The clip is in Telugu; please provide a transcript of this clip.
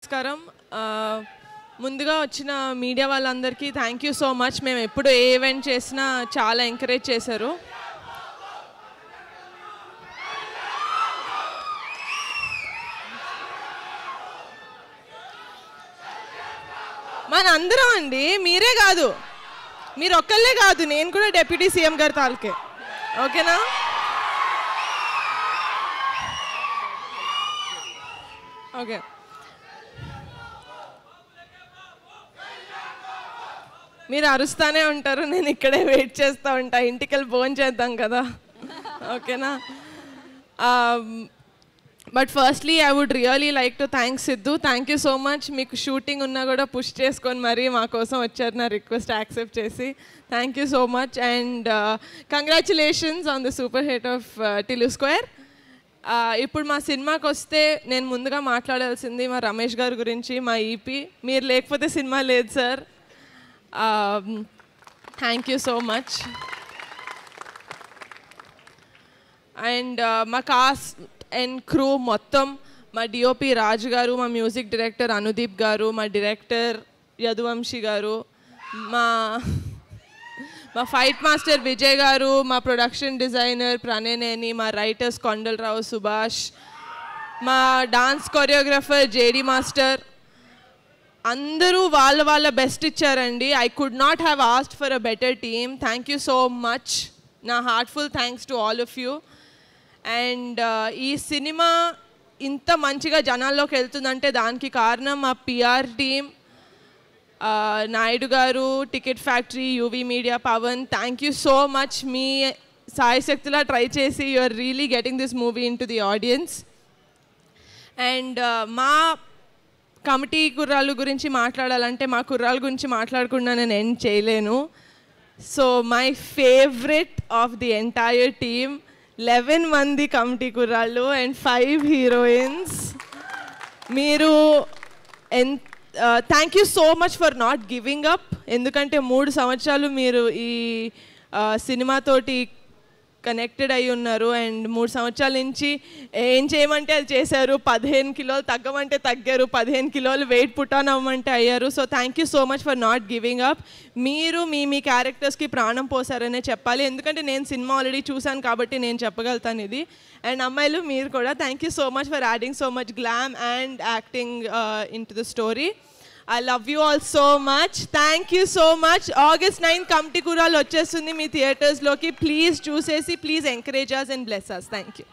నమస్కారం. ముందుగా వచ్చిన మీడియా వాళ్ళందరికీ థ్యాంక్ యూ సో మచ్. మేము ఎప్పుడు ఏ ఈవెంట్ చేసినా చాలా ఎంకరేజ్ చేశారు. మనందరం అండి, మీరే కాదు, మీరు ఒక్కళ్ళే కాదు, నేను కూడా డిప్యూటీ సీఎం గారి తాలూకే. ఓకేనా? ఓకే. మీరు అరుస్తానే ఉంటారు, నేను ఇక్కడే వెయిట్ చేస్తూ ఉంటా. ఇంటికి వెళ్ళి భోజనం చేద్దాం కదా. ఓకేనా? But firstly I would really like to thank Siddhu. Thank you so much. మీకు షూటింగ్ ఉన్నా కూడా పుష్ చేసుకొని మరీ మా కోసం వచ్చారు, నా రిక్వెస్ట్ యాక్సెప్ట్ చేసి. Thank you so much and congratulations on the super hit of Tillu square. ఇప్పుడు మా సినిమాకి వస్తే నేను ముందుగా మాట్లాడాల్సింది మా రమేష్ గారి గురించి, మా ఈపీ. మీరు లేకపోతే సినిమా లేదు sir. Thank you so much. And మా కాస్ట్ అండ్ క్రూ మొత్తం, మా డిఓపి రాజు గారు, మా మ్యూజిక్ డైరెక్టర్ అనుదీప్ గారు, మా డైరెక్టర్ యదువంశీ గారు, మా ఫైట్ మాస్టర్ విజయ్ గారు, మా ప్రొడక్షన్ డిజైనర్ ప్రణయనేని, మా రైటర్స్ కొండలరావు సుభాష్, మా డాన్స్ కొరియోగ్రాఫర్ జేడి మాస్టర్, అందరూ వాళ్ళ బెస్ట్ ఇచ్చారండి. I could not have asked for a better team. Thank you so much. నా heartful thanks to all of you. And ఈ సినిమా ఇంత మంచిగా జనాల్లోకి వెళ్తుందంటే దానికి కారణం మా పిఆర్ టీమ్, నాయుడు గారు, ticket factory, UV media, Pavan. Thank you so much. మీ సాయశక్తిలా ట్రై చేసి you are really getting this movie into the audience. And మా కమిటీ కుర్రాళ్ళ గురించి మాట్లాడాలంటే మా కుర్రాళ్ళ గురించి మాట్లాడకుండా నేను ఎండ్ చేయలేను. So my favourite of the entire team, 11 మంది కమిటీ కుర్రాళ్ళు అండ్ 5 హీరోయిన్స్. మీరు thank you so much for not giving up. ఎందుకంటే 3 సంవత్సరాలు మీరు ఈ సినిమాతోటి కనెక్టెడ్ అయి ఉన్నారు అండ్ 3 సంవత్సరాల నుంచి ఏం చేయమంటే అది చేశారు. 15 కిలోలు తగ్గమంటే తగ్గారు, 15 కిలోలు వెయిట్ పుట్ ఆన్ అవ్వమంటే అయ్యారు. So thank you so much for not giving up. మీరు మీ క్యారెక్టర్స్కి ప్రాణం పోసారనే చెప్పాలి, ఎందుకంటే నేను సినిమా ఆల్రెడీ చూశాను కాబట్టి నేను చెప్పగలుగుతాను ఇది. అండ్ అమ్మాయిలు మీరు కూడా thank you so much for adding so much glam and acting in to the story. I love you all so much. Thank you so much. August 9 Kamti Kural వచ్చేస్తుంది మీ థియేటర్స్లోకి. ప్లీజ్ చూసేసి please encourage us and bless us. Thank you.